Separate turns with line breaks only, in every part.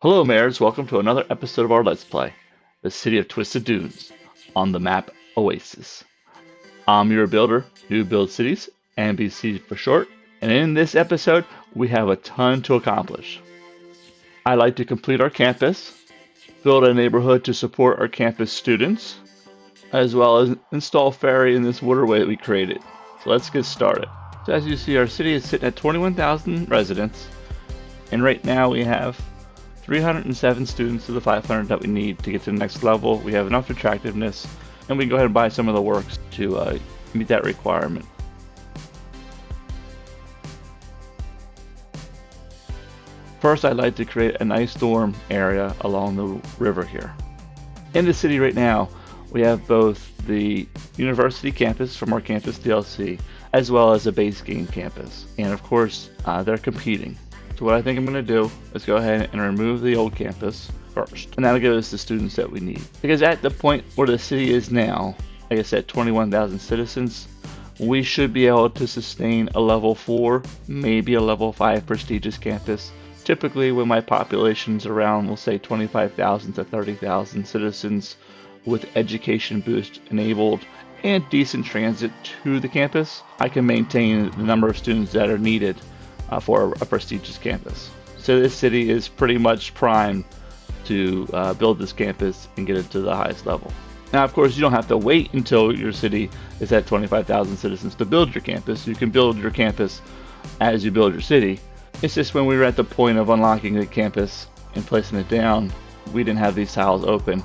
Hello, Mares. Welcome to another episode of our Let's Play, the City of Twisted Dunes, on the map Oasis. I'm your builder, New Build Cities, NBC for short, and in this episode, we have a ton to accomplish. I like to complete our campus, build a neighborhood to support our campus students, as well as install Ferry in this waterway that we created. So let's get started. So as you see, our city is sitting at 21,000 residents, and right now we have 307 students of the 500 that we need to get to the next level. We have enough attractiveness, and we can go ahead and buy some of the works to meet that requirement. First, I'd like to create a nice dorm area along the river here. In the city right now, we have both the university campus from our campus DLC, as well as a base game campus. And of course, they're competing. So what I think I'm going to do is go ahead and remove the old campus first. And that'll give us the students that we need. Because at the point where the city is now, like I said, 21,000 citizens, we should be able to sustain a level 4, maybe a level 5 prestigious campus. Typically when my population's around, we'll say 25,000 to 30,000 citizens with education boost enabled and decent transit to the campus, I can maintain the number of students that are needed for a prestigious campus. So this city is pretty much primed to build this campus and get it to the highest level. Now, of course, you don't have to wait until your city is at 25,000 citizens to build your campus. You can build your campus as you build your city. It's just when we were at the point of unlocking the campus and placing it down, we didn't have these tiles open,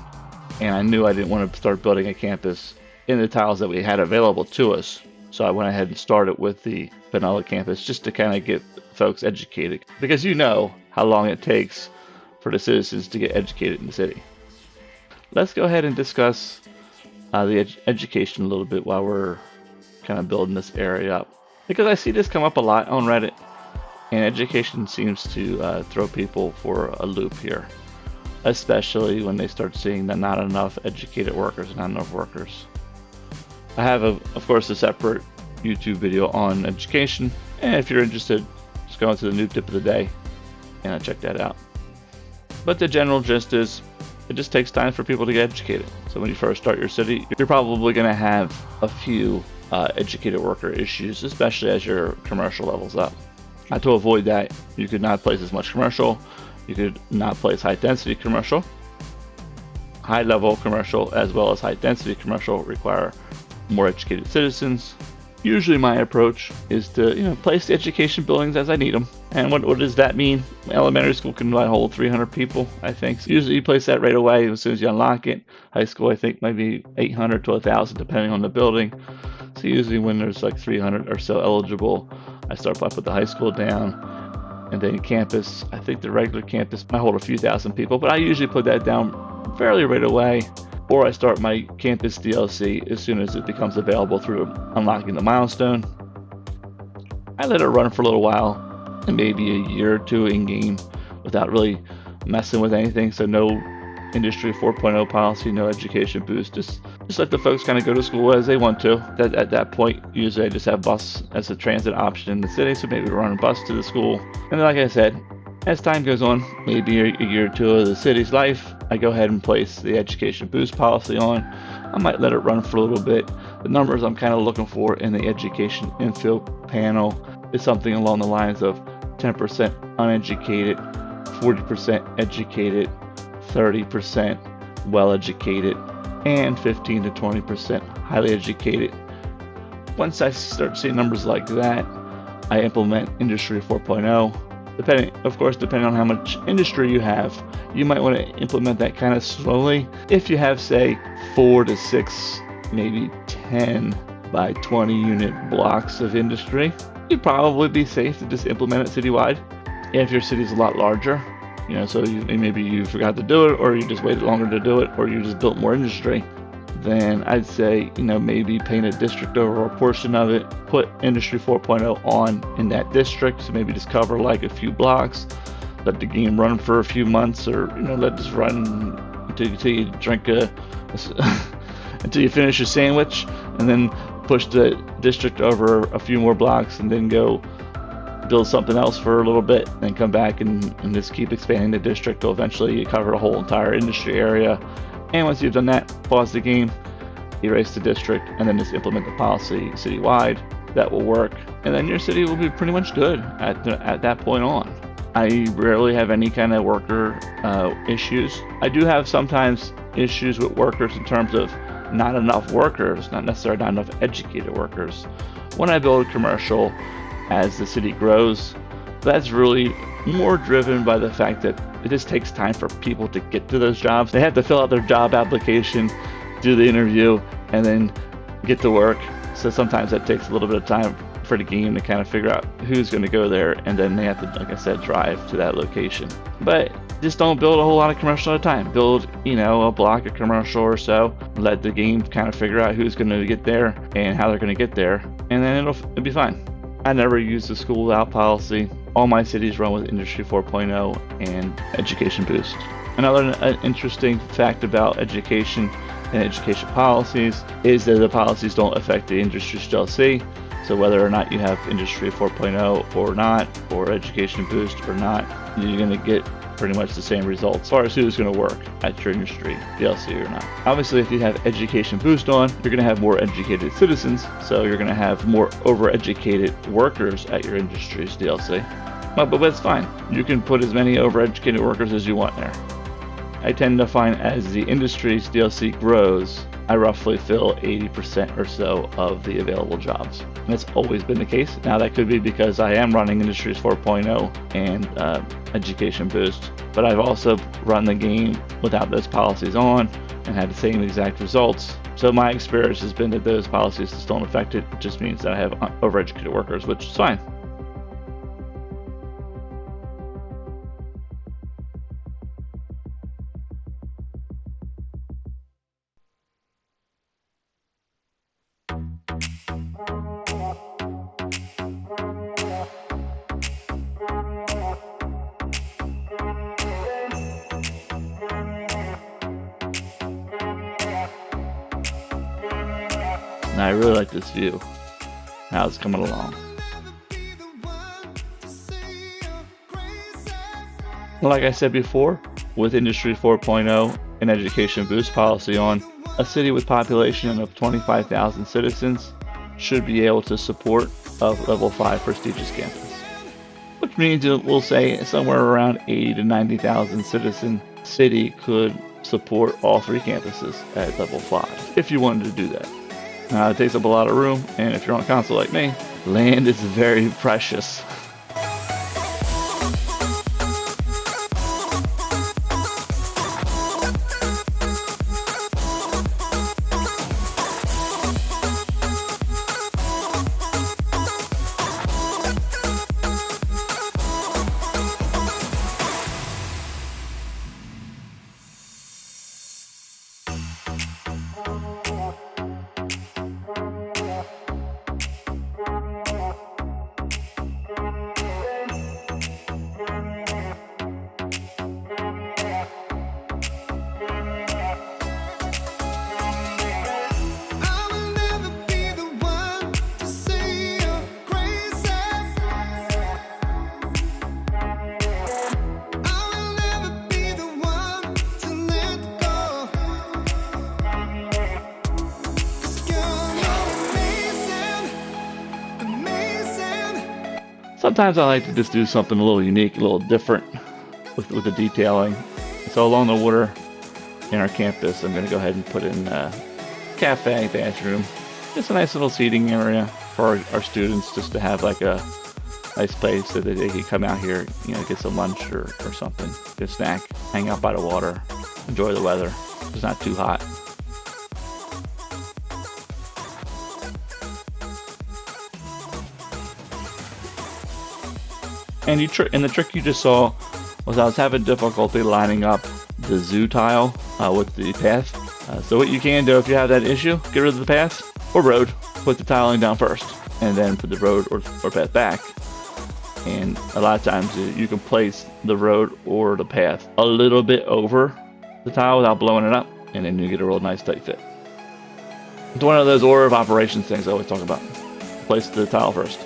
and I knew I didn't want to start building a campus in the tiles that we had available to us. So I went ahead and started with the vanilla campus just to kind of get folks educated, because you know how long it takes for the citizens to get educated in the city. Let's go ahead and discuss the education a little bit while we're kind of building this area up, because I see this come up a lot on Reddit, and education seems to throw people for a loop here, especially when they start seeing that not enough educated workers, not enough workers. I have, of course, a separate YouTube video on education, and if you're interested, just go into the new tip of the day and check that out. But the general gist is, it just takes time for people to get educated. So when you first start your city, you're probably going to have a few educated worker issues, especially as your commercial levels up. Now, to avoid that, you could not place as much commercial, you could not place high density commercial. High level commercial as well as high density commercial require more educated citizens. Usually my approach is to place the education buildings as I need them. And what does that mean? Elementary school can hold 300 people, I think. So usually you place that right away as soon as you unlock it. High school, I think, maybe 800 to 1,000 depending on the building. So usually when there's like 300 or so eligible, I start by put the high school down. And then campus, I think the regular campus might hold a few thousand people, but I usually put that down fairly right away. Or I start my campus DLC as soon as it becomes available through unlocking the milestone. I let it run for a little while, and maybe a year or two in game without really messing with anything. So no Industry 4.0 policy, no education boost. Just let the folks kind of go to school as they want to. At that point, usually I just have bus as a transit option in the city, so maybe run a bus to the school. And then, like I said, as time goes on, maybe a year or two of the city's life, I go ahead and place the education boost policy on. I might let it run for a little bit. The numbers I'm kind of looking for in the education info panel is something along the lines of 10% uneducated, 40% educated, 30% well-educated, and 15 to 20% highly educated. Once I start seeing numbers like that, I implement Industry 4.0. Depending on how much industry you have, you might want to implement that kind of slowly. If you have, say, 4 to 6, maybe 10 by 20 unit blocks of industry, you'd probably be safe to just implement it citywide. If your city's a lot larger, so maybe you forgot to do it, or you just waited longer to do it, or you just built more industry, then I'd say, maybe paint a district over a portion of it, put Industry 4.0 on in that district, so maybe just cover like a few blocks, let the game run for a few months, or, let this run until you drink until you finish your sandwich, and then push the district over a few more blocks, and then go build something else for a little bit, and come back and just keep expanding the district till eventually you cover the whole entire industry area. And once you've done that, pause the game, erase the district, and then just implement the policy citywide. That will work, and then your city will be pretty much good at that point on. I rarely have any kind of worker issues. I do have sometimes issues with workers in terms of not enough workers, not necessarily not enough educated workers. When I build commercial as the city grows, that's really more driven by the fact that it just takes time for people to get to those jobs. They have to fill out their job application, do the interview, and then get to work. So sometimes that takes a little bit of time for the game to kind of figure out who's going to go there, and then they have to, like I said, drive to that location. But just don't build a whole lot of commercial at a time. Build, a block of commercial or so. Let the game kind of figure out who's going to get there and how they're going to get there, and then it'll be fine. I never use the school out policy. All my cities run with Industry 4.0 and Education Boost. Another interesting fact about education and education policies is that the policies don't affect the industry's DLC. So whether or not you have Industry 4.0 or not, or Education Boost or not, you're going to get pretty much the same results as far as who's going to work at your industry DLC or not. Obviously, if you have Education Boost on, you're going to have more educated citizens, so you're going to have more overeducated workers at your industry's DLC. But that's fine. You can put as many overeducated workers as you want there. I tend to find as the industry's DLC grows, I roughly fill 80% or so of the available jobs. And that's always been the case. Now that could be because I am running Industries 4.0 and Education Boost, but I've also run the game without those policies on and had the same exact results. So my experience has been that those policies just don't affect it. It just means that I have overeducated workers, which is fine. And I really like this view, how it's coming along. Like I said before, with Industry 4.0 and Education Boost policy on, a city with population of 25,000 citizens should be able to support a level 5 prestigious campus. Which means it will say somewhere around 80 to 90,000 citizen city could support all 3 campuses at level 5, if you wanted to do that. Now, it takes up a lot of room, and if you're on a console like me, land is very precious. Sometimes I like to just do something a little unique, a little different with the detailing. So along the water in our campus, I'm going to go ahead and put in a cafe, bathroom, just a nice little seating area for our students, just to have like a nice place so that they can come out here, get some lunch or something, get a snack, hang out by the water, enjoy the weather. It's not too hot. And the trick you just saw was I was having difficulty lining up the zoo tile with the path. So what you can do if you have that issue, get rid of the path or road, put the tiling down first, and then put the road or path back. And a lot of times you can place the road or the path a little bit over the tile without blowing it up, and then you get a real nice tight fit. It's one of those order of operations things I always talk about. Place the tile first.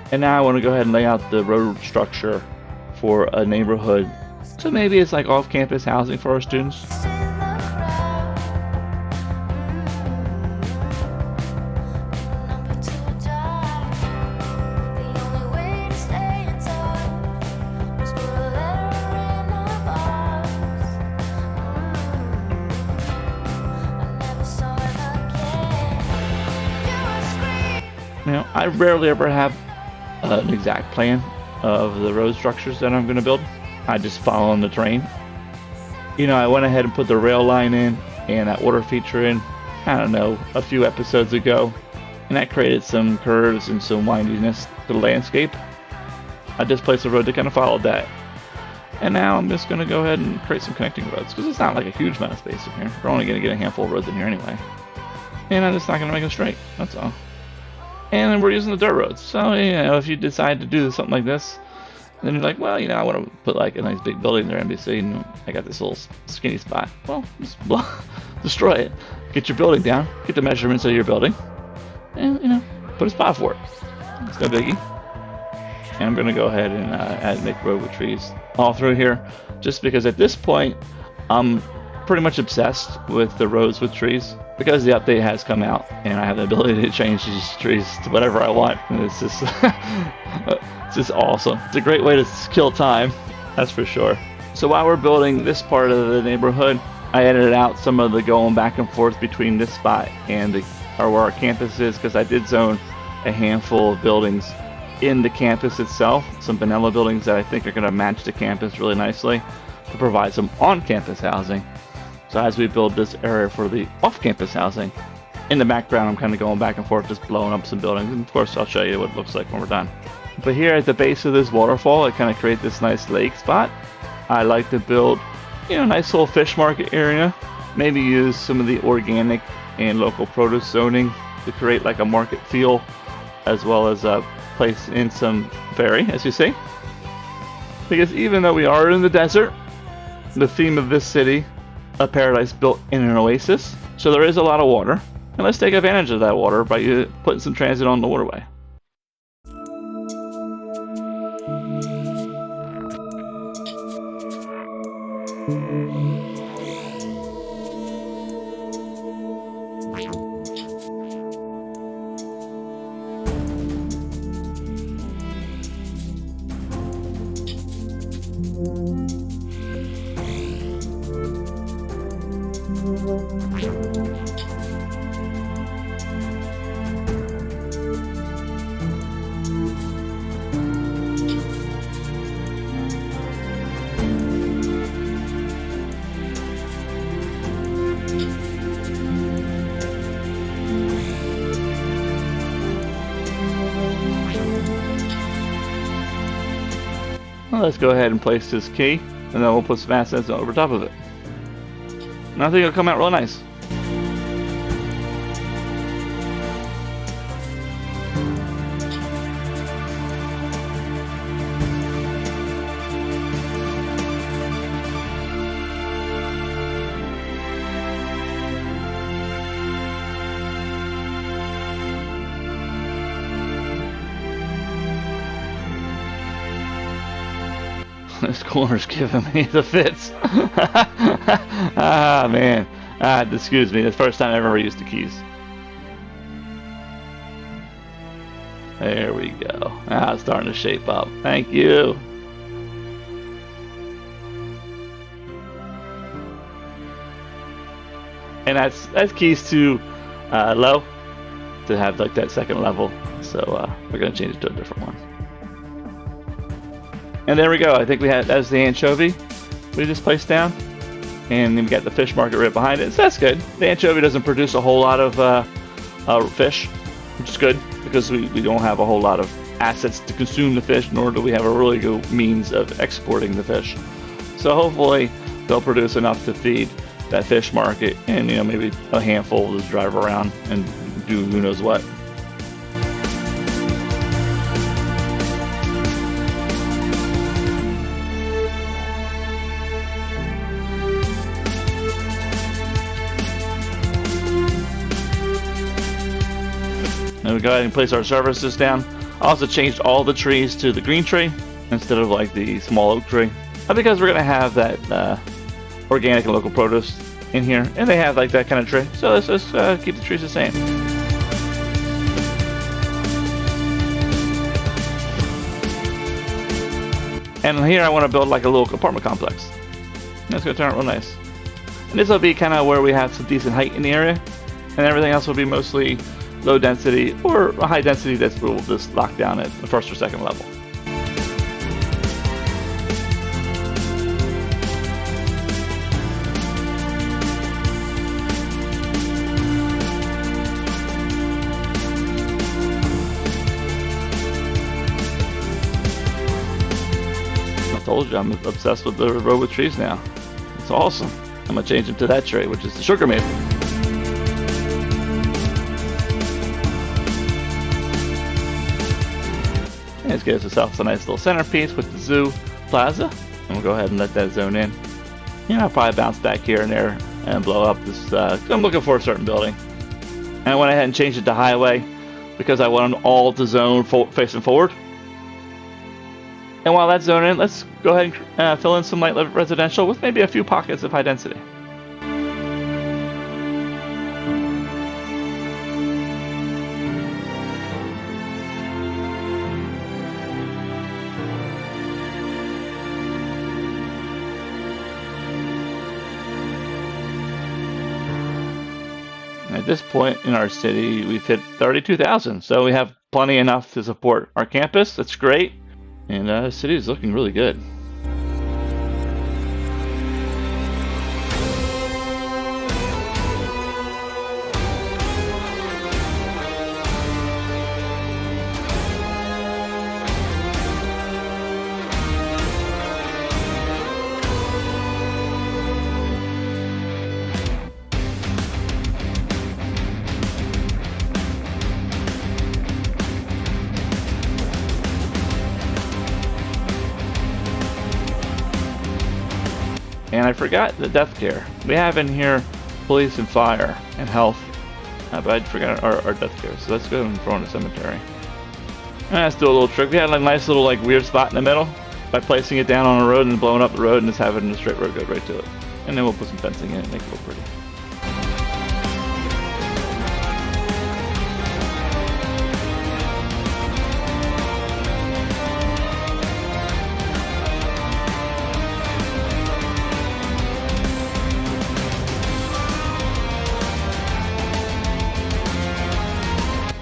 And now I want to go ahead and lay out the road structure for a neighborhood. So maybe it's like off-campus housing for our students. Now, I rarely ever have an exact plan of the road structures that I'm going to build. I just follow on the terrain. You know, I went ahead and put the rail line in and that water feature in, I don't know, a few episodes ago. And that created some curves and some windiness to the landscape. I just placed a road that kind of followed that. And now I'm just going to go ahead and create some connecting roads, because it's not like a huge amount of space in here. We're only going to get a handful of roads in here anyway. And I'm just not going to make them straight, that's all. And then we're using the dirt roads. So, you know, if you decide to do something like this, then you're like, well, you know, I want to put like a nice big building there, NBC, and I got this little skinny spot. Well, just destroy it. Get your building down, get the measurements of your building, and, you know, put a spot for it. It's no biggie. And I'm going to go ahead and make road with trees all through here, just because at this point, I'm pretty much obsessed with the roads with trees, because the update has come out and I have the ability to change these trees to whatever I want, and it's just it's just awesome. It's a great way to kill time, that's for sure. So while we're building this part of the neighborhood, I edited out some of the going back and forth between this spot and where our campus is, because I did zone a handful of buildings in the campus itself, some vanilla buildings that I think are going to match the campus really nicely to provide some on-campus housing. So as we build this area for the off-campus housing, in the background I'm kind of going back and forth, just blowing up some buildings, and of course I'll show you what it looks like when we're done. But here at the base of this waterfall, I kind of create this nice lake spot. I like to build, you know, a nice little fish market area, maybe use some of the organic and local produce zoning to create like a market feel, as well as place in some ferry, as you see. Because even though we are in the desert, the theme of this city, a paradise built in an oasis, so there is a lot of water, and let's take advantage of that water by putting some transit on the waterway. Well, let's go ahead and place this key, and then we'll put some assets over top of it. And I think it'll come out real nice. This corner's giving me the fits. Ah, man. Excuse me. That's the first time I've ever used the keys. There we go. Now it's starting to shape up. Thank you. And that's keys to low, to have like that second level. So we're going to change it to a different one. And there we go. I think that's the anchovy we just placed down. And then we got the fish market right behind it. So that's good. The anchovy doesn't produce a whole lot of fish, which is good because we don't have a whole lot of assets to consume the fish, nor do we have a really good means of exporting the fish. So hopefully they'll produce enough to feed that fish market, and maybe a handful will just drive around and do who knows what. gonna go ahead and place our services down. I also changed all the trees to the green tree instead of like the small oak tree, because we're gonna have that organic and local produce in here, and they have like that kind of tree. So let's just keep the trees the same. And here I want to build like a little apartment complex. That's gonna turn out real nice. And this will be kind of where we have some decent height in the area, and everything else will be mostly low density or a high density that will just lock down at the first or second level. I told you I'm obsessed with the row with trees now. It's awesome. I'm gonna change it to that tree, which is the sugar maple. And let's get ourselves a nice little centerpiece with the zoo plaza. And we'll go ahead and let that zone in. I'll probably bounce back here and there and blow up this. I'm looking for a certain building. And I went ahead and changed it to highway because I want them all to zone facing forward. And while that's zoned in, let's go ahead and fill in some light residential with maybe a few pockets of high density. At this point in our city, we've hit 32,000, so we have plenty enough to support our campus. That's great. And the city is looking really good. And I forgot the death care. We have in here police and fire and health, but I forgot our death care. So let's go and throw in a cemetery. And let's do a little trick. We had a nice little weird spot in the middle by placing it down on a road and blowing up the road and just having a straight road go right to it. And then we'll put some fencing in it and make it look pretty.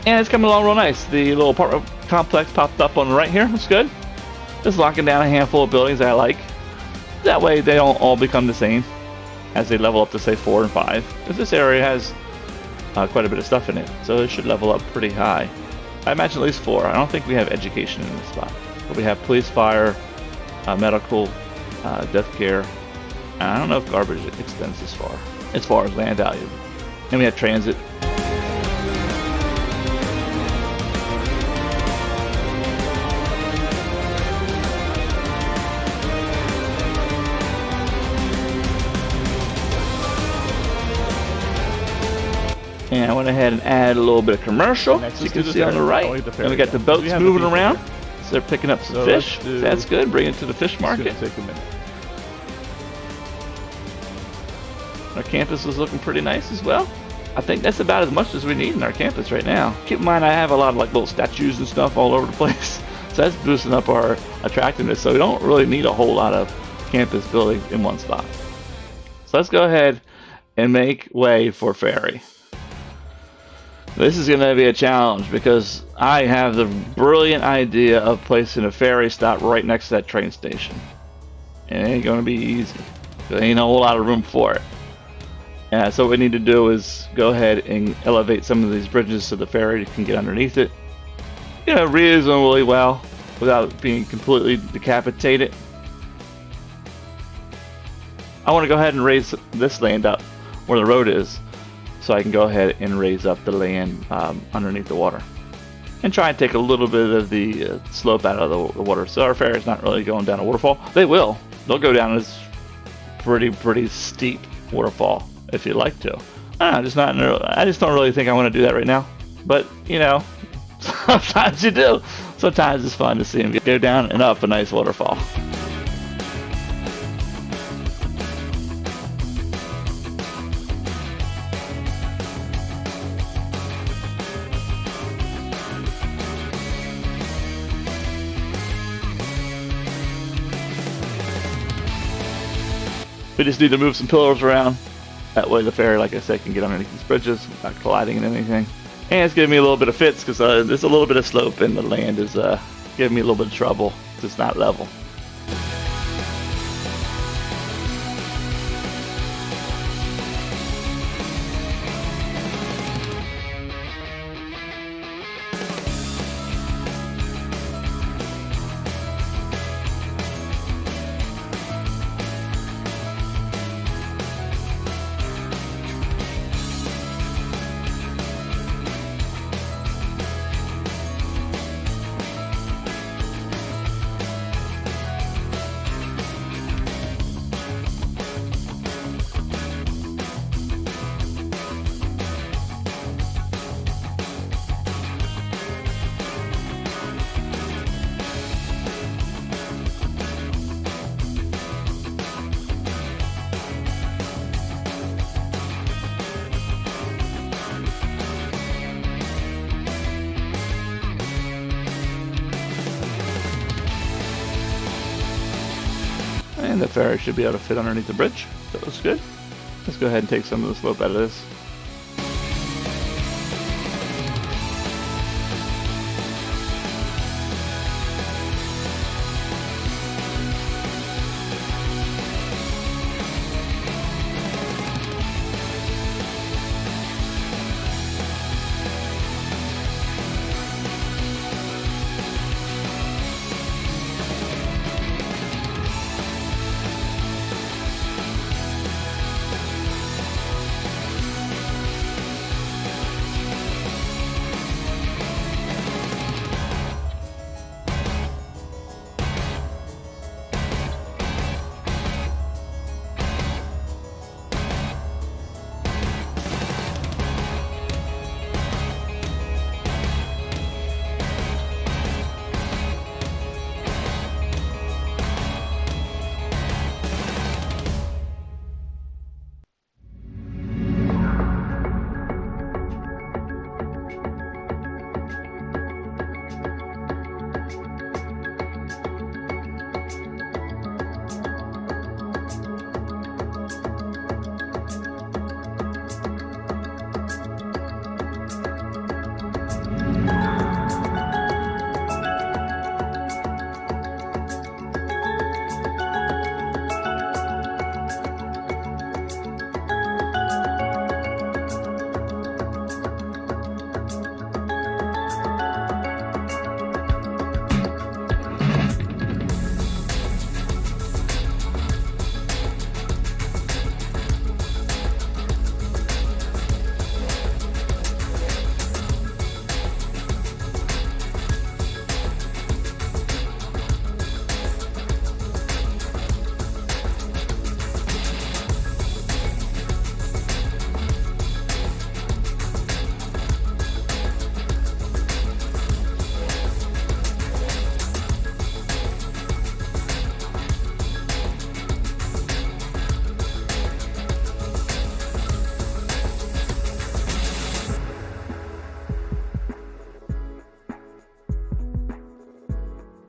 And it's coming along real nice. The little apartment complex popped up on the right here. That's good. Just locking down a handful of buildings that I like. That way they don't all become the same as they level up to say 4 and 5. Because this area has quite a bit of stuff in it. So it should level up pretty high. I imagine at least 4. I don't think we have education in this spot. But we have police, fire, medical, death care. I don't know if garbage extends as far as land value. And we have transit. And I went ahead and add a little bit of commercial, as you can see on the right. And we got the boats moving around, so they're picking up some fish. That's good. Bring it to the fish market.
Take a minute.
Our campus is looking pretty nice as well. I think that's about as much as we need in our campus right now. Keep in mind, I have a lot of little statues and stuff all over the place, so that's boosting up our attractiveness. So we don't really need a whole lot of campus building in one spot. So let's go ahead and make way for Ferry. This is going to be a challenge because I have the brilliant idea of placing a ferry stop right next to that train station. It ain't going to be easy. There ain't a whole lot of room for it. So what we need to do is go ahead and elevate some of these bridges so the ferry can get underneath it. Reasonably well without being completely decapitated. I want to go ahead and raise this land up where the road is, so I can go ahead and raise up the land underneath the water. And try and take a little bit of the slope out of the water. So our ferry's not really going down a waterfall. They will. They'll go down this pretty steep waterfall if you'd like to. I just don't really think I want to do that right now. But, Sometimes you do. Sometimes it's fun to see them go down and up a nice waterfall. We just need to move some pillars around. That way the ferry, like I said, can get underneath these bridges without colliding in anything. And it's giving me a little bit of fits because there's a little bit of slope and the land is giving me a little bit of trouble. It's not level. And the ferry should be able to fit underneath the bridge. That looks good. Let's go ahead and take some of the slope out of this.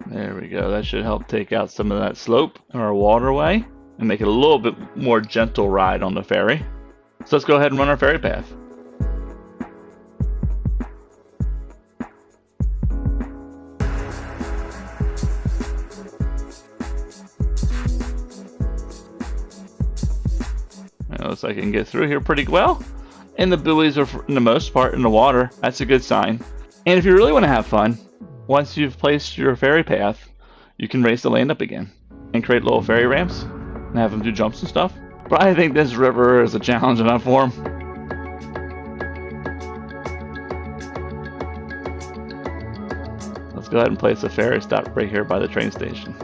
There we go. That should help take out some of that slope in our waterway and make it a little bit more gentle ride on the ferry. So let's go ahead and run our ferry path. It looks like I can get through here pretty well. And the buoys are, for the most part, in the water. That's a good sign. And if you really want to have fun, once you've placed your ferry path, you can raise the land up again and create little ferry ramps and have them do jumps and stuff. But I think this river is a challenge enough for them. Let's go ahead and place a ferry stop right here by the train station.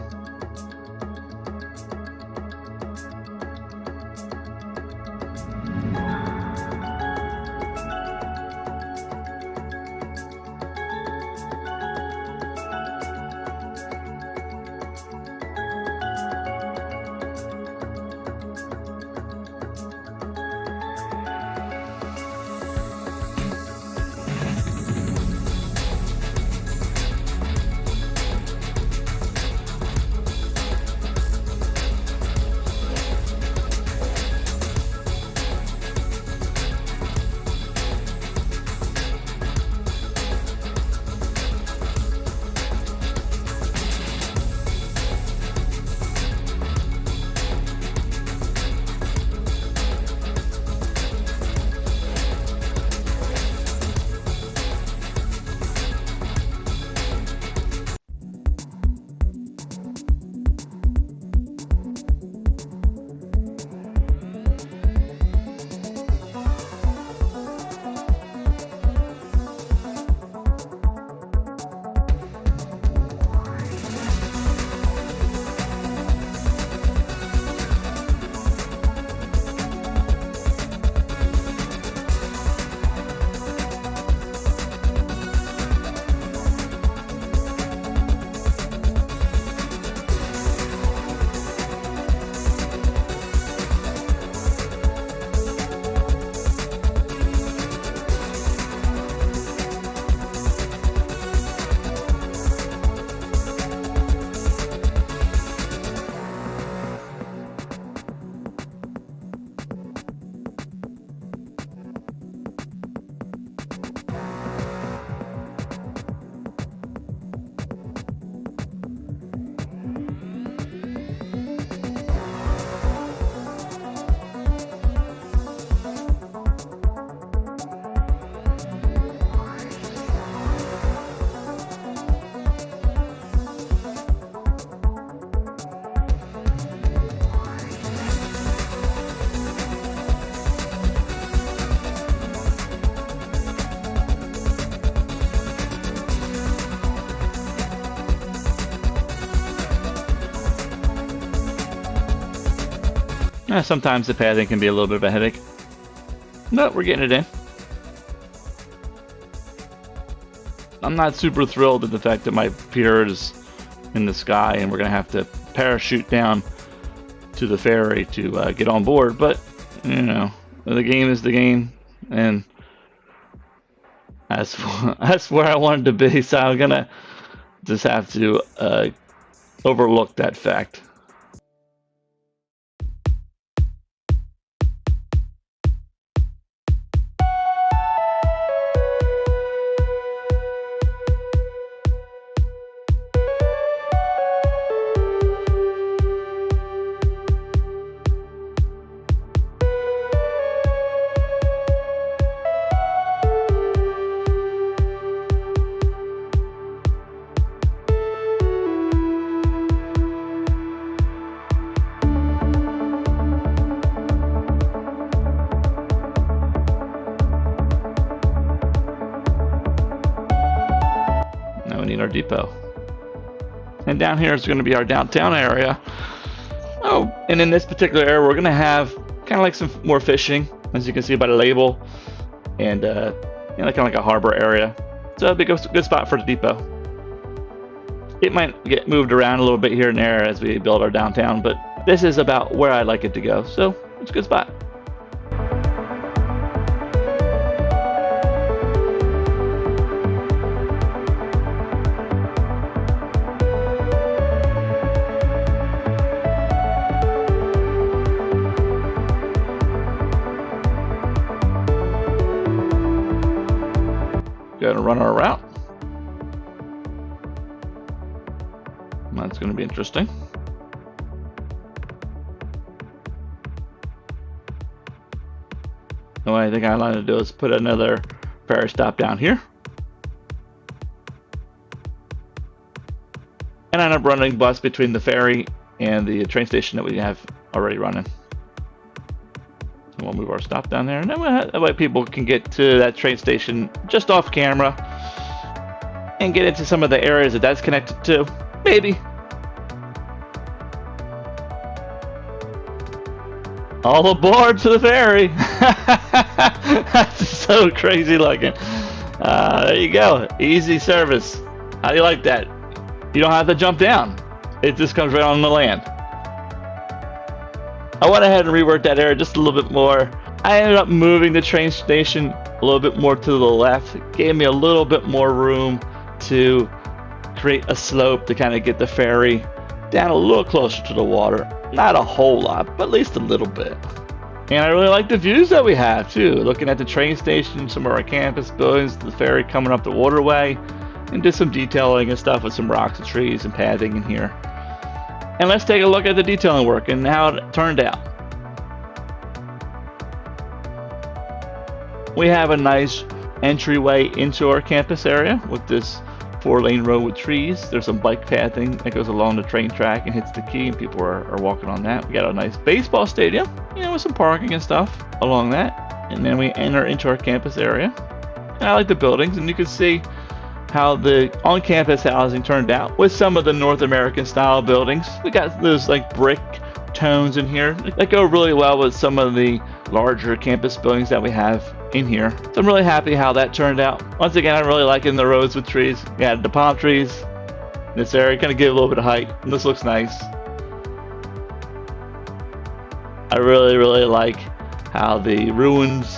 Sometimes the pathing can be a little bit of a headache. But we're getting it in. I'm not super thrilled at the fact that my pier is in the sky and we're going to have to parachute down to the ferry to get on board, but you know, the game is the game, and that's where I wanted to be, so I'm gonna just have to overlook that fact. Our depot, and down here is going to be our downtown area. Oh, and in this particular area we're going to have kind of like some more fishing, as you can see by the label, and you know, kind of like a harbor area, so it'll be a good spot for the depot. It might get moved around a little bit here and there as we build our downtown, but this is about where I'd like it to go, so it's a good spot. Going to run our route. That's going to be interesting. What I think I want to do is put another ferry stop down here, and end up running bus between the ferry and the train station that we have already running. We'll move our stop down there, and then that way people can get to that train station just off camera and get into some of the areas that that's connected to. Maybe. All aboard to the ferry. That's so crazy looking. There you go. Easy service. How do you like that? You don't have to jump down. It just comes right on the land. I went ahead and reworked that area just a little bit more. I ended up moving the train station a little bit more to the left. It gave me a little bit more room to create a slope to kind of get the ferry down a little closer to the water. Not a whole lot, but at least a little bit. And I really like the views that we have too. Looking at the train station, some of our campus buildings, the ferry coming up the waterway, and did some detailing and stuff with some rocks and trees and pathing in here. And let's take a look at the detailing work and how it turned out. We have a nice entryway into our campus area with this 4-lane road with trees. There's some bike pathing that goes along the train track and hits the quay, and people are walking on that. We got a nice baseball stadium, you know, with some parking and stuff along that. And then we enter into our campus area. And I like the buildings, and you can see how the on-campus housing turned out with some of the North American style buildings. We got those like brick tones in here that go really well with some of the larger campus buildings that we have in here. So I'm really happy how that turned out. Once again, I'm really liking the roads with trees. We had the palm trees in this area, kind of give a little bit of height. And this looks nice. I really like how the ruins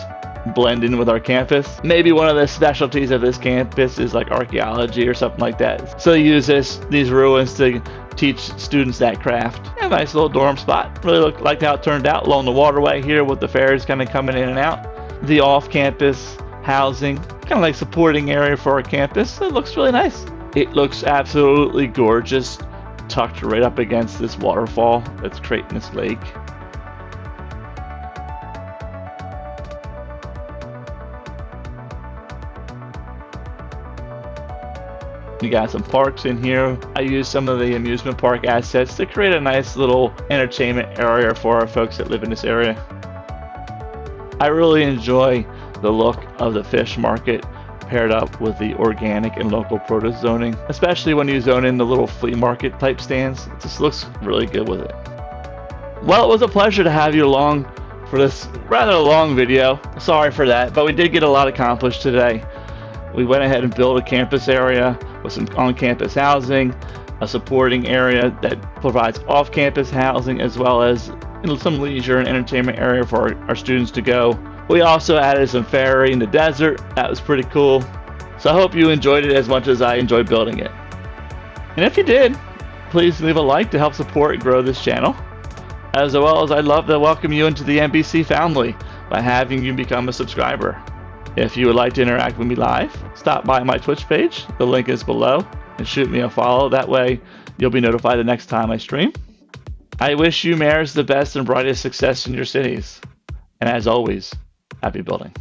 blend in with our campus. Maybe one of the specialties of this campus is like archaeology or something like that. So you use these ruins to teach students that craft. Yeah, nice little dorm spot. Really liked how it turned out along the waterway here with the ferries kind of coming in and out. The off-campus housing, kind of like supporting area for our campus. It looks really nice. It looks absolutely gorgeous, tucked right up against this waterfall that's creating this lake. We got some parks in here. I used some of the amusement park assets to create a nice little entertainment area for our folks that live in this area. I really enjoy the look of the fish market paired up with the organic and local produce zoning, especially when you zone in the little flea market type stands. It just looks really good with it. Well, it was a pleasure to have you along for this rather long video. Sorry for that, but we did get a lot accomplished today. We went ahead and built a campus area with some on-campus housing, a supporting area that provides off-campus housing, as well as some leisure and entertainment area for our students to go. We also added some ferry in the desert. That was pretty cool. So I hope you enjoyed it as much as I enjoyed building it. And if you did, please leave a like to help support and grow this channel. As well as I'd love to welcome you into the NBC family by having you become a subscriber. If you would like to interact with me live, stop by my Twitch page, the link is below, and shoot me a follow. That way you'll be notified the next time I stream. I wish you mayors the best and brightest success in your cities. And as always, happy building.